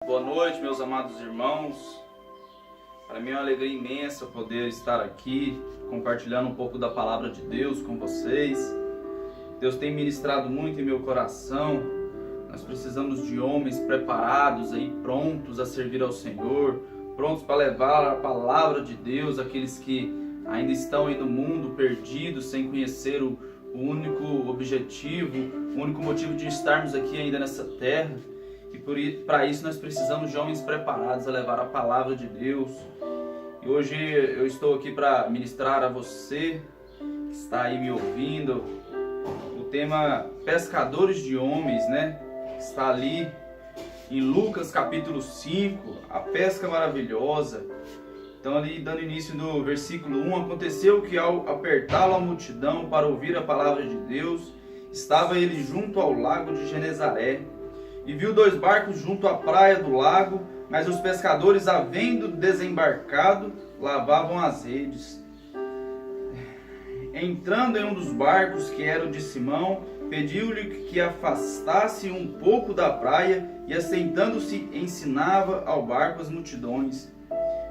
Boa noite, meus amados irmãos. Para mim é uma alegria imensa poder estar aqui compartilhando um pouco da palavra de Deus com vocês. Deus tem ministrado muito em meu coração. Nós precisamos de homens preparados, prontos a servir ao Senhor, prontos para levar a palavra de Deus àqueles que ainda estão aí no mundo perdidos, sem conhecer o único objetivo, o único motivo de estarmos aqui ainda nessa terra. E para isso nós precisamos de homens preparados a levar a palavra de Deus. E hoje eu estou aqui para ministrar a você que está aí me ouvindo o tema pescadores de homens, Está ali em Lucas capítulo 5, a pesca maravilhosa. Então ali dando início no versículo 1, aconteceu que ao apertá-lo a multidão para ouvir a palavra de Deus, estava ele junto ao lago de Genezaré, e viu 2 barcos junto à praia do lago, mas os pescadores, havendo desembarcado, lavavam as redes. Entrando em um dos barcos, que era o de Simão, pediu-lhe que afastasse um pouco da praia, e assentando-se ensinava ao barco as multidões.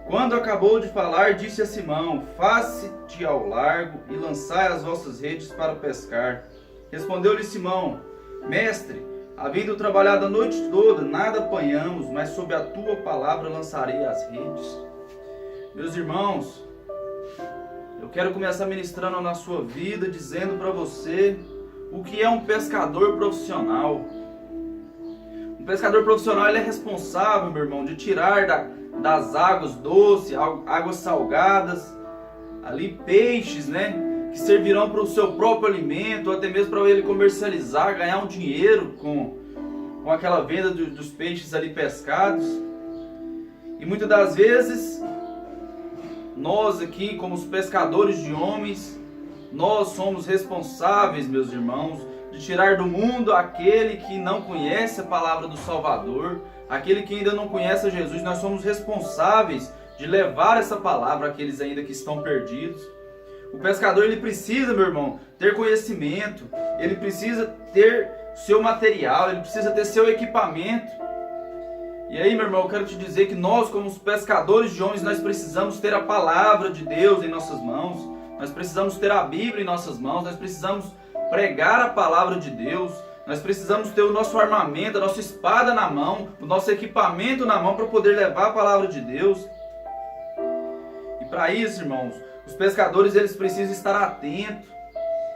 Quando acabou de falar, disse a Simão: faze-te ao largo e lançai as vossas redes para pescar. Respondeu-lhe Simão: mestre, havendo trabalhado a noite toda, nada apanhamos, mas sob a tua palavra lançarei as redes. Meus irmãos, eu quero começar ministrando na sua vida, dizendo para você o que é um pescador profissional. Um pescador profissional, ele é responsável, meu irmão, de tirar das águas doces, águas salgadas, ali peixes, que servirão para o seu próprio alimento, ou até mesmo para ele comercializar, ganhar um dinheiro com aquela venda dos peixes ali pescados. E muitas das vezes, nós aqui, como os pescadores de homens, nós somos responsáveis, meus irmãos, de tirar do mundo aquele que não conhece a palavra do Salvador, aquele que ainda não conhece a Jesus. Nós somos responsáveis de levar essa palavra àqueles ainda que estão perdidos. O pescador, ele precisa, meu irmão, ter conhecimento, ele precisa ter seu material, ele precisa ter seu equipamento. E aí, meu irmão, eu quero te dizer que nós, como os pescadores de homens, nós precisamos ter a palavra de Deus em nossas mãos, nós precisamos ter a Bíblia em nossas mãos, nós precisamos pregar a palavra de Deus, nós precisamos ter o nosso armamento, a nossa espada na mão, o nosso equipamento na mão para poder levar a palavra de Deus. E para isso, irmãos, os pescadores, eles precisam estar atentos.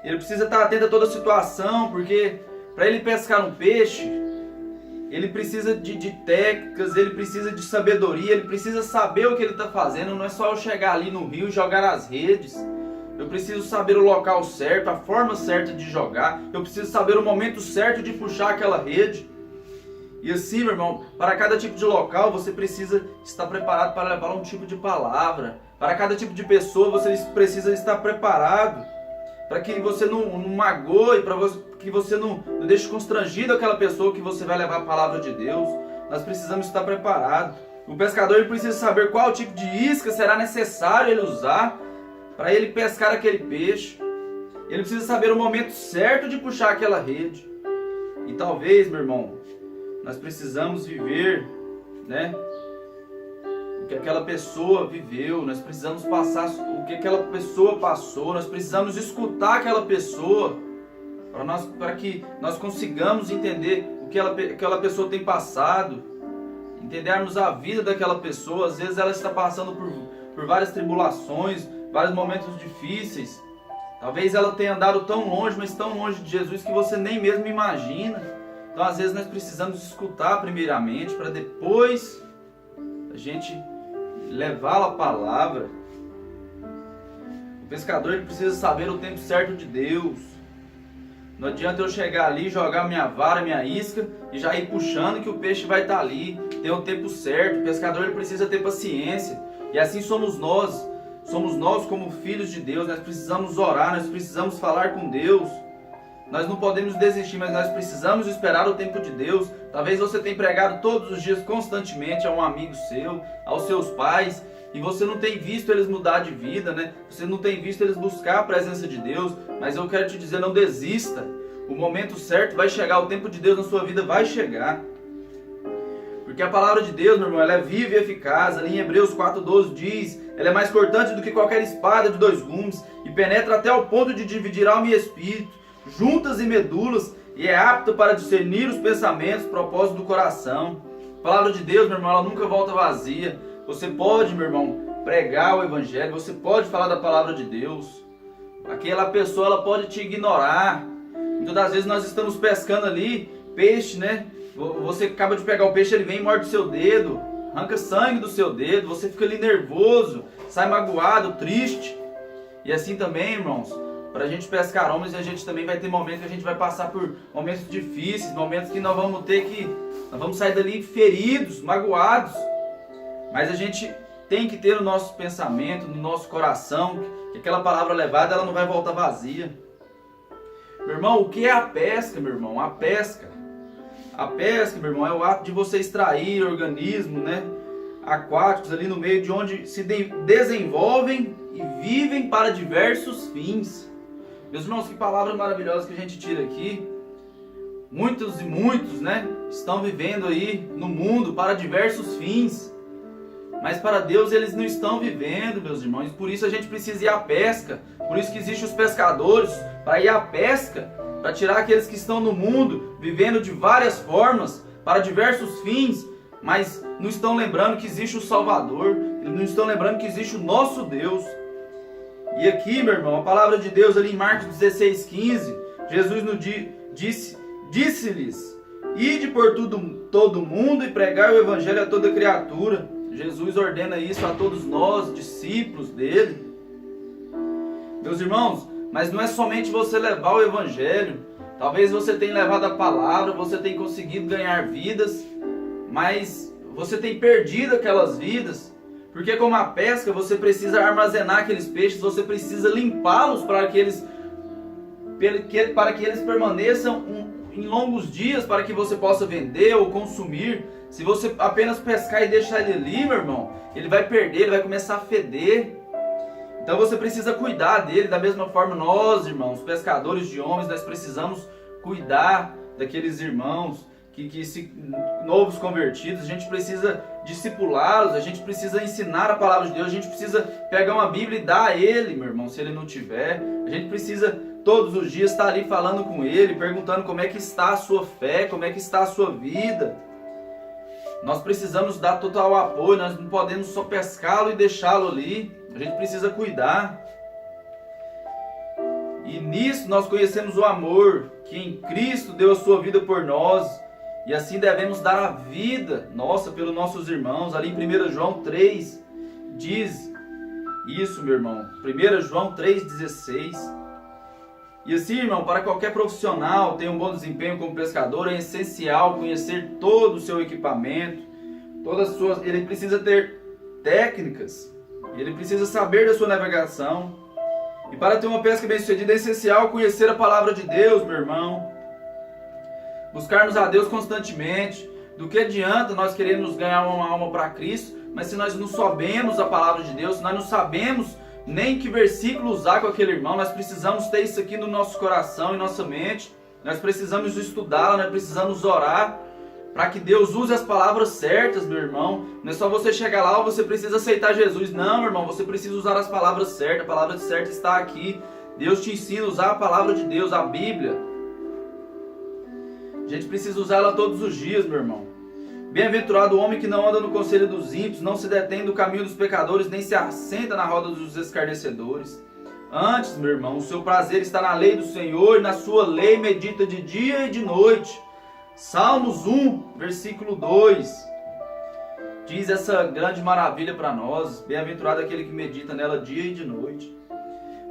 Ele precisa estar atento a toda a situação, porque para ele pescar um peixe, ele precisa de técnicas, ele precisa de sabedoria, ele precisa saber o que ele está fazendo. Não é só eu chegar ali no rio e jogar as redes. Eu preciso saber o local certo, a forma certa de jogar. Eu preciso saber o momento certo de puxar aquela rede. E assim, meu irmão, para cada tipo de local você precisa estar preparado para levar um tipo de palavra. Para cada tipo de pessoa você precisa estar preparado, para que você não magoe, para que você não deixe constrangido aquela pessoa que você vai levar a palavra de Deus. Nós precisamos estar preparados. O pescador, ele precisa saber qual tipo de isca será necessário ele usar para ele pescar aquele peixe. Ele precisa saber o momento certo de puxar aquela rede. E talvez, meu irmão, nós precisamos viver, o que aquela pessoa viveu. Nós precisamos passar o que aquela pessoa passou. Nós precisamos escutar aquela pessoa para que nós consigamos entender o que aquela pessoa tem passado, entendermos a vida daquela pessoa. Às vezes ela está passando por várias tribulações, vários momentos difíceis. Talvez ela tenha andado tão longe, mas tão longe de Jesus que você nem mesmo imagina. Então às vezes nós precisamos escutar primeiramente, para depois a gente levar a palavra. O pescador, ele precisa saber o tempo certo de Deus. Não adianta eu chegar ali, jogar minha vara, minha isca e já ir puxando que o peixe vai estar ali. Tem o tempo certo. O pescador, ele precisa ter paciência. E assim somos nós. Somos nós como filhos de Deus. Nós precisamos orar, nós precisamos falar com Deus. Nós não podemos desistir, mas nós precisamos esperar o tempo de Deus. Talvez você tenha pregado todos os dias constantemente a um amigo seu, aos seus pais, e você não tem visto eles mudar de vida, Você não tem visto eles buscar a presença de Deus. Mas eu quero te dizer, não desista. O momento certo vai chegar, o tempo de Deus na sua vida vai chegar. Porque a palavra de Deus, meu irmão, ela é viva e eficaz. Ali em Hebreus 4,12 diz: ela é mais cortante do que qualquer espada de 2 gumes e penetra até o ponto de dividir alma e espírito, juntas e medulas, e é apta para discernir os pensamentos, propósitos do coração. A palavra de Deus, meu irmão, ela nunca volta vazia. Você pode, meu irmão, pregar o evangelho, você pode falar da palavra de Deus. Aquela pessoa, ela pode te ignorar. Muitas das vezes nós estamos pescando ali peixe, né? Você acaba de pegar o peixe, ele vem e morde o seu dedo, arranca sangue do seu dedo, você fica ali nervoso, sai magoado, triste. E assim também, irmãos, para a gente pescar homens, a gente também vai ter momentos que a gente vai passar por momentos difíceis, momentos que nós vamos sair dali feridos, magoados. Mas a gente tem que ter no nosso pensamento, no nosso coração, que aquela palavra levada, ela não vai voltar vazia. Meu irmão, o que é a pesca, meu irmão? A pesca, meu irmão, é o ato de você extrair organismos, né, aquáticos ali no meio de onde se desenvolvem e vivem para diversos fins. Meus irmãos, que palavra maravilhosa que a gente tira aqui. Muitos e muitos, né, estão vivendo aí no mundo para diversos fins. Mas para Deus eles não estão vivendo, meus irmãos. Por isso a gente precisa ir à pesca. Por isso que existem os pescadores, para ir à pesca, para tirar aqueles que estão no mundo, vivendo de várias formas, para diversos fins, mas não estão lembrando que existe o Salvador, não estão lembrando que existe o nosso Deus. E aqui, meu irmão, a palavra de Deus ali em Marcos 16,15, Jesus nos disse-lhes: ide por todo mundo e pregai o evangelho a toda criatura. Jesus ordena isso a todos nós, discípulos dele. Meus irmãos, mas não é somente você levar o evangelho. Talvez você tenha levado a palavra, você tenha conseguido ganhar vidas, mas você tem perdido aquelas vidas. Porque como a pesca, você precisa armazenar aqueles peixes, você precisa limpá-los para que eles permaneçam em longos dias, para que você possa vender ou consumir. Se você apenas pescar e deixar ele ali, meu irmão, ele vai perder, ele vai começar a feder. Então você precisa cuidar dele. Da mesma forma, nós, irmãos, pescadores de homens, nós precisamos cuidar daqueles irmãos novos convertidos. A gente precisa discipulá-los, a gente precisa ensinar a palavra de Deus, a gente precisa pegar uma Bíblia e dar a ele, meu irmão, se ele não tiver. A gente precisa todos os dias estar ali falando com ele, perguntando como é que está a sua fé, como é que está a sua vida. Nós precisamos dar total apoio, nós não podemos só pescá-lo e deixá-lo ali. A gente precisa cuidar. E nisso nós conhecemos o amor, que em Cristo deu a sua vida por nós. E assim devemos dar a vida nossa pelos nossos irmãos. Ali em 1 João 3 diz isso, meu irmão. 1 João 3,16. E assim, irmão, para qualquer profissional ter um bom desempenho como pescador, é essencial conhecer todo o seu equipamento, ele precisa ter técnicas, ele precisa saber da sua navegação. E para ter uma pesca bem sucedida é essencial conhecer a palavra de Deus, meu irmão. Buscarmos a Deus constantemente. Do que adianta nós queremos ganhar uma alma para Cristo, mas se nós não sabemos a palavra de Deus, se nós não sabemos nem que versículo usar com aquele irmão, nós precisamos ter isso aqui no nosso coração e nossa mente. Nós precisamos estudá-la, nós precisamos orar para que Deus use as palavras certas, meu irmão. Não é só você chegar lá ou você precisa aceitar Jesus. Não, meu irmão, você precisa usar as palavras certas. A palavra certa está aqui. Deus te ensina a usar a palavra de Deus, a Bíblia. A gente precisa usá-la todos os dias, meu irmão. Bem-aventurado o homem que não anda no conselho dos ímpios, não se detém do caminho dos pecadores, nem se assenta na roda dos escarnecedores. Antes, meu irmão, o seu prazer está na lei do Senhor, e na sua lei medita de dia e de noite. Salmos 1, versículo 2. Diz essa grande maravilha para nós. Bem-aventurado aquele que medita nela dia e de noite.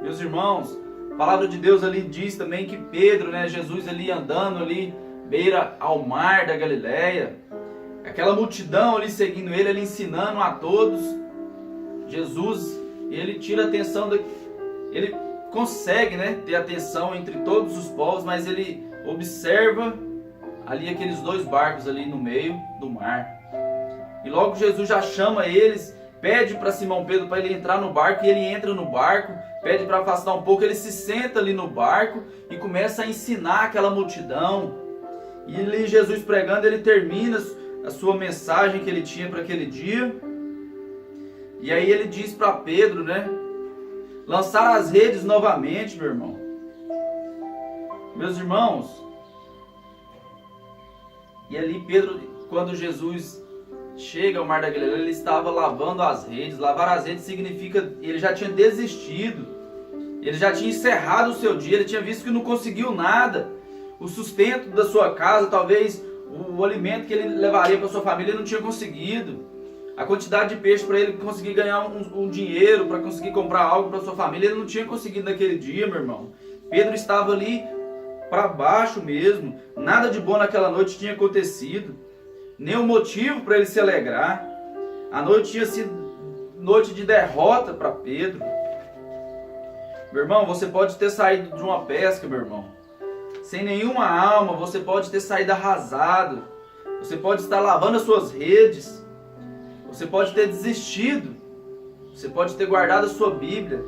Meus irmãos, a palavra de Deus ali diz também que Pedro, né, Jesus ali andando ali, beira ao mar da Galileia, aquela multidão ali seguindo ele ensinando a todos. Jesus, ele tira a atenção, ele consegue, né, ter atenção entre todos os povos, mas ele observa ali aqueles 2 barcos ali no meio do mar. E logo Jesus já chama eles, pede para Simão Pedro para ele entrar no barco, e ele entra no barco, pede para afastar um pouco, ele se senta ali no barco e começa a ensinar aquela multidão. E ali Jesus pregando, ele termina a sua mensagem que ele tinha para aquele dia. E aí ele diz para Pedro, né? Lançar as redes novamente, meu irmão. Meus irmãos, e ali Pedro, quando Jesus chega ao Mar da Galileia, ele estava lavando as redes. Lavar as redes significa, ele já tinha desistido, ele já tinha encerrado o seu dia, ele tinha visto que não conseguiu nada. O sustento da sua casa, talvez o alimento que ele levaria para sua família, ele não tinha conseguido. A quantidade de peixe para ele conseguir ganhar um dinheiro, para conseguir comprar algo para sua família, ele não tinha conseguido naquele dia, meu irmão. Pedro estava ali para baixo mesmo, nada de bom naquela noite tinha acontecido, nenhum motivo para ele se alegrar. A noite tinha sido noite de derrota para Pedro. Meu irmão, você pode ter saído de uma pesca, meu irmão, sem nenhuma alma, você pode ter saído arrasado, você pode estar lavando as suas redes, você pode ter desistido, você pode ter guardado a sua Bíblia,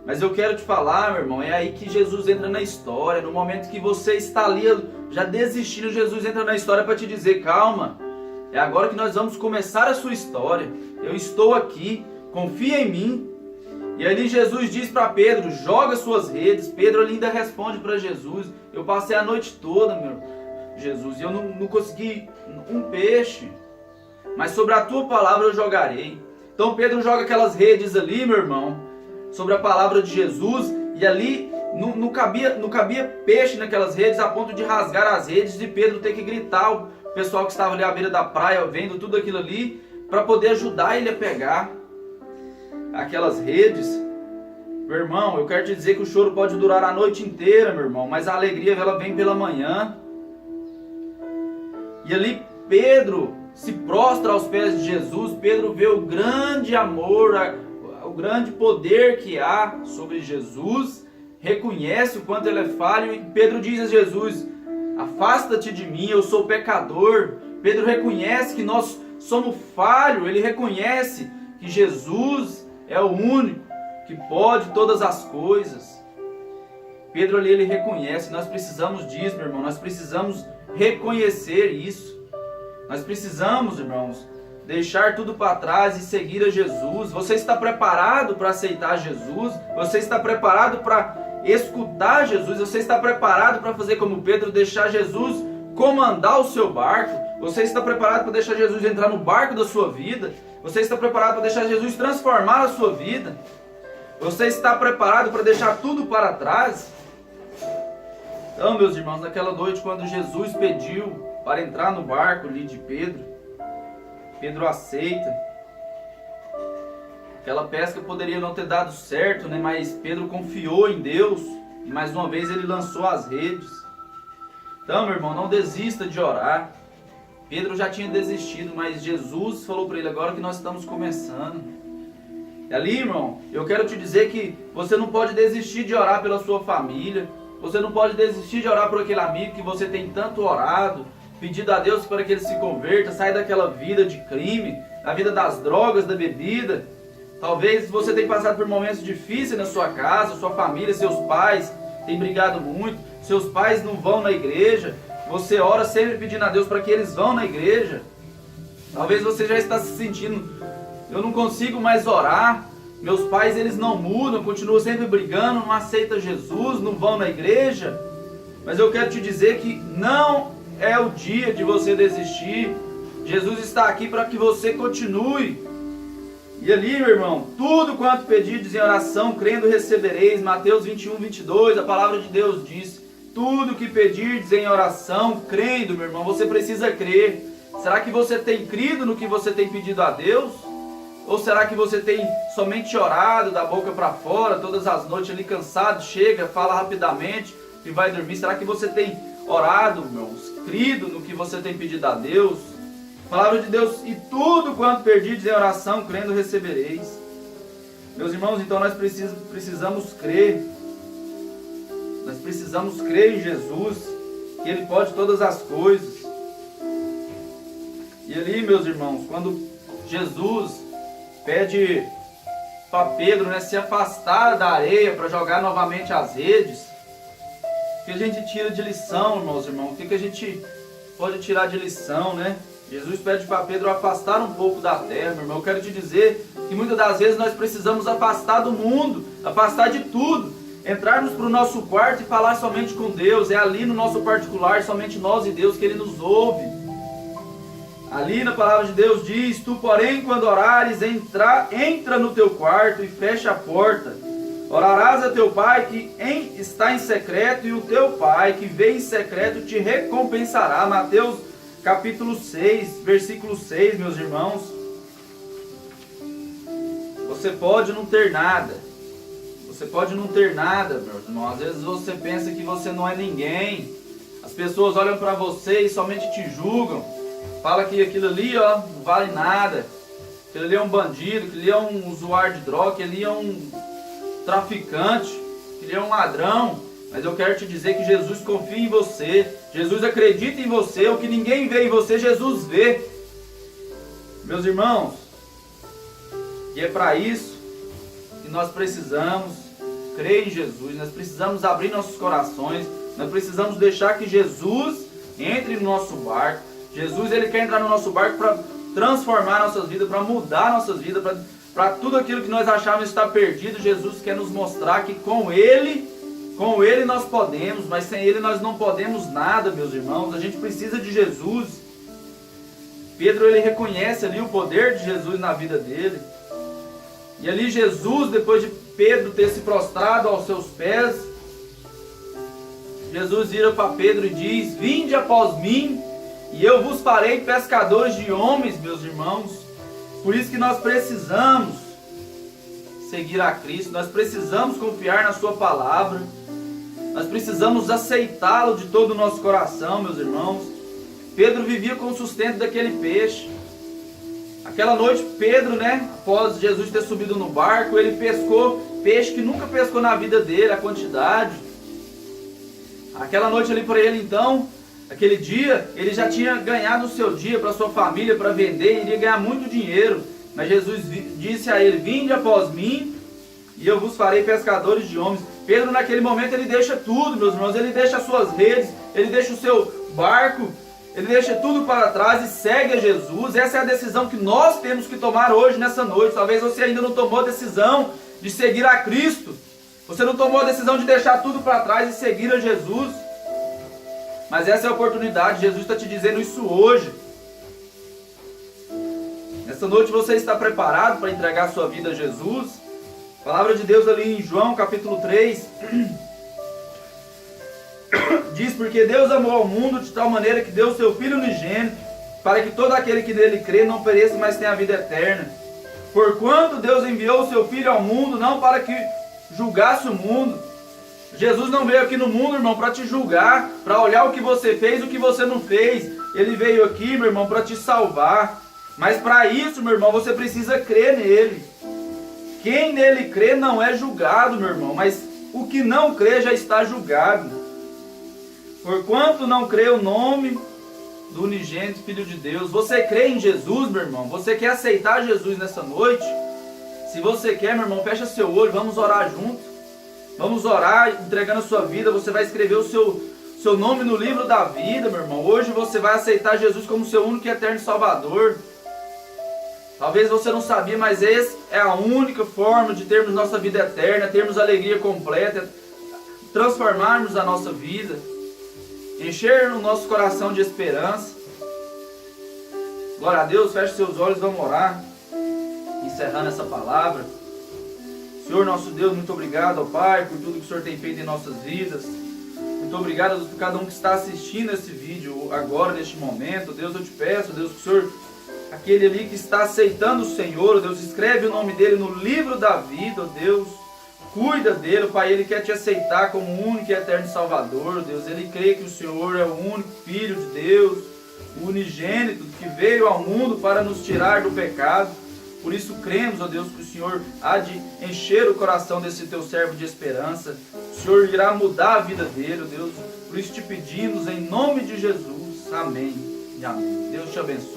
mas eu quero te falar, meu irmão, é aí que Jesus entra na história. No momento que você está ali já desistindo, Jesus entra na história para te dizer, calma, é agora que nós vamos começar a sua história, eu estou aqui, confia em mim. E ali Jesus diz para Pedro, joga suas redes. Pedro ainda responde para Jesus, eu passei a noite toda, meu Jesus, e eu não consegui um peixe, mas sobre a tua palavra eu jogarei. Então Pedro joga aquelas redes ali, meu irmão, sobre a palavra de Jesus, e ali não cabia peixe naquelas redes, a ponto de rasgar as redes e Pedro ter que gritar, o pessoal que estava ali à beira da praia, vendo tudo aquilo ali, para poder ajudar ele a pegar aquelas redes. Meu irmão, eu quero te dizer que o choro pode durar a noite inteira, meu irmão, mas a alegria ela vem pela manhã. E ali Pedro se prostra aos pés de Jesus. Pedro vê o grande amor, o grande poder que há sobre Jesus, reconhece o quanto ele é falho, e Pedro diz a Jesus, afasta-te de mim, eu sou pecador. Pedro reconhece que nós somos falhos, ele reconhece que Jesus é o único que pode todas as coisas. Pedro ali, ele reconhece, nós precisamos disso, meu irmão, nós precisamos reconhecer isso. Nós precisamos, irmãos, deixar tudo para trás e seguir a Jesus. Você está preparado para aceitar Jesus? Você está preparado para escutar Jesus? Você está preparado para fazer como Pedro, deixar Jesus comandar o seu barco? Você está preparado para deixar Jesus entrar no barco da sua vida? Você está preparado para deixar Jesus transformar a sua vida? Você está preparado para deixar tudo para trás? Então, meus irmãos, naquela noite, quando Jesus pediu para entrar no barco ali de Pedro, Pedro aceita. Aquela pesca poderia não ter dado certo, né? Mas Pedro confiou em Deus e mais uma vez ele lançou as redes. Então, meu irmão, não desista de orar. Pedro já tinha desistido, mas Jesus falou para ele, agora que nós estamos começando. E ali, irmão, eu quero te dizer que você não pode desistir de orar pela sua família. Você não pode desistir de orar por aquele amigo que você tem tanto orado, pedido a Deus para que ele se converta, saia daquela vida de crime, da vida das drogas, da bebida. Talvez você tenha passado por momentos difíceis na sua casa, sua família, seus pais têm brigado muito, seus pais não vão na igreja, você ora sempre pedindo a Deus para que eles vão na igreja. Talvez você já está se sentindo, eu não consigo mais orar, meus pais eles não mudam, continuam sempre brigando, não aceitam Jesus, não vão na igreja. Mas eu quero te dizer que não é o dia de você desistir. Jesus está aqui para que você continue. E ali, meu irmão, tudo quanto pedirdes em oração, crendo recebereis. Mateus 21, 22, a palavra de Deus diz, tudo que pedirdes em oração, crendo, meu irmão, você precisa crer. Será que você tem crido no que você tem pedido a Deus? Ou será que você tem somente orado da boca para fora, todas as noites ali cansado, chega, fala rapidamente e vai dormir? Será que você tem orado, irmãos, crido no que você tem pedido a Deus? Palavra de Deus, e tudo quanto perdides em oração, crendo recebereis. Meus irmãos, então nós precisamos crer. Nós precisamos crer em Jesus, que Ele pode todas as coisas. E ali, meus irmãos, quando Jesus pede para Pedro, né, se afastar da areia para jogar novamente as redes, o que a gente tira de lição, irmãos? O que a gente pode tirar de lição, né? Jesus pede para Pedro afastar um pouco da terra, meu irmão. Eu quero te dizer que muitas das vezes nós precisamos afastar do mundo, afastar de tudo, entrarmos para o nosso quarto e falar somente com Deus. É ali no nosso particular, somente nós e Deus, que Ele nos ouve. Ali na palavra de Deus diz: tu, porém, quando orares, entra no teu quarto e fecha a porta. Orarás a teu pai que está em secreto, e o teu pai que vê em secreto te recompensará. Mateus capítulo 6, versículo 6, meus irmãos. Você pode não ter nada. Você pode não ter nada, meu irmão. Às vezes você pensa que você não é ninguém. As pessoas olham para você e somente te julgam. Fala que aquilo ali, ó, não vale nada. Aquilo ali é um bandido, aquilo ali é um usuário de droga, aquilo ali é um traficante, aquilo ali é um ladrão. Mas eu quero te dizer que Jesus confia em você. Jesus acredita em você. O que ninguém vê em você, Jesus vê. Meus irmãos, e é para isso que nós precisamos crer em Jesus. Nós precisamos abrir nossos corações. Nós precisamos deixar que Jesus entre no nosso barco. Jesus, Ele quer entrar no nosso barco para transformar nossas vidas, para mudar nossas vidas, para tudo aquilo que nós achávamos estar perdido. Jesus quer nos mostrar que com Ele nós podemos, mas sem Ele nós não podemos nada, meus irmãos. A gente precisa de Jesus. Pedro, ele reconhece ali o poder de Jesus na vida dele. E ali Jesus, depois de Pedro ter se prostrado aos seus pés, Jesus vira para Pedro e diz: vinde após mim, e eu vos farei pescadores de homens, meus irmãos. Por isso que nós precisamos seguir a Cristo, nós precisamos confiar na sua palavra, nós precisamos aceitá-lo de todo o nosso coração, meus irmãos. Pedro vivia com o sustento daquele peixe. Aquela noite, Pedro, após Jesus ter subido no barco, ele pescou peixe que nunca pescou na vida dele, a quantidade. Aquela noite ali para ele, então, aquele dia, ele já tinha ganhado o seu dia para sua família, para vender, iria ganhar muito dinheiro. Mas Jesus disse a ele: vinde após mim, e eu vos farei pescadores de homens. Pedro, naquele momento, ele deixa tudo, meus irmãos. Ele deixa as suas redes, ele deixa o seu barco, ele deixa tudo para trás e segue a Jesus. Essa é a decisão que nós temos que tomar hoje, nessa noite. Talvez você ainda não tomou a decisão de seguir a Cristo. Você não tomou a decisão de deixar tudo para trás e seguir a Jesus. Mas essa é a oportunidade. Jesus está te dizendo isso hoje. Nessa noite você está preparado para entregar a sua vida a Jesus? A palavra de Deus ali em João capítulo 3 diz: porque Deus amou ao mundo de tal maneira que deu o seu Filho unigênito, para que todo aquele que nele crê não pereça, mas tenha a vida eterna. Porquanto Deus enviou o seu Filho ao mundo, não para que julgasse o mundo. Jesus não veio aqui no mundo, irmão, para te julgar, para olhar o que você fez e o que você não fez. Ele veio aqui, meu irmão, para te salvar. Mas para isso, meu irmão, você precisa crer nele. Quem nele crê não é julgado, meu irmão, mas o que não crê já está julgado. Porquanto não crê o nome do unigênito Filho de Deus. Você crê em Jesus, meu irmão? Você quer aceitar Jesus nessa noite? Se você quer, meu irmão, fecha seu olho, vamos orar junto. Vamos orar, entregando a sua vida. Você vai escrever o seu nome no livro da vida, meu irmão. Hoje você vai aceitar Jesus como seu único e eterno Salvador. Talvez você não sabia, mas essa é a única forma de termos nossa vida eterna, termos alegria completa, transformarmos a nossa vida, encher o nosso coração de esperança. Glória a Deus, feche seus olhos, vamos orar, encerrando essa palavra. Senhor nosso Deus, muito obrigado, ó Pai, por tudo que o Senhor tem feito em nossas vidas. Muito obrigado, Deus, por cada um que está assistindo esse vídeo agora, neste momento. Deus, eu te peço, Deus, que o Senhor, aquele ali que está aceitando o Senhor, Deus, escreve o nome dele no livro da vida, Deus. Cuida dele, Pai, ele quer te aceitar como o único e eterno Salvador, Deus. Ele crê que o Senhor é o único Filho de Deus, o unigênito que veio ao mundo para nos tirar do pecado. Por isso cremos, ó Deus, que o Senhor há de encher o coração desse teu servo de esperança. O Senhor irá mudar a vida dele, ó Deus. Por isso te pedimos em nome de Jesus. Amém e amém. Deus te abençoe.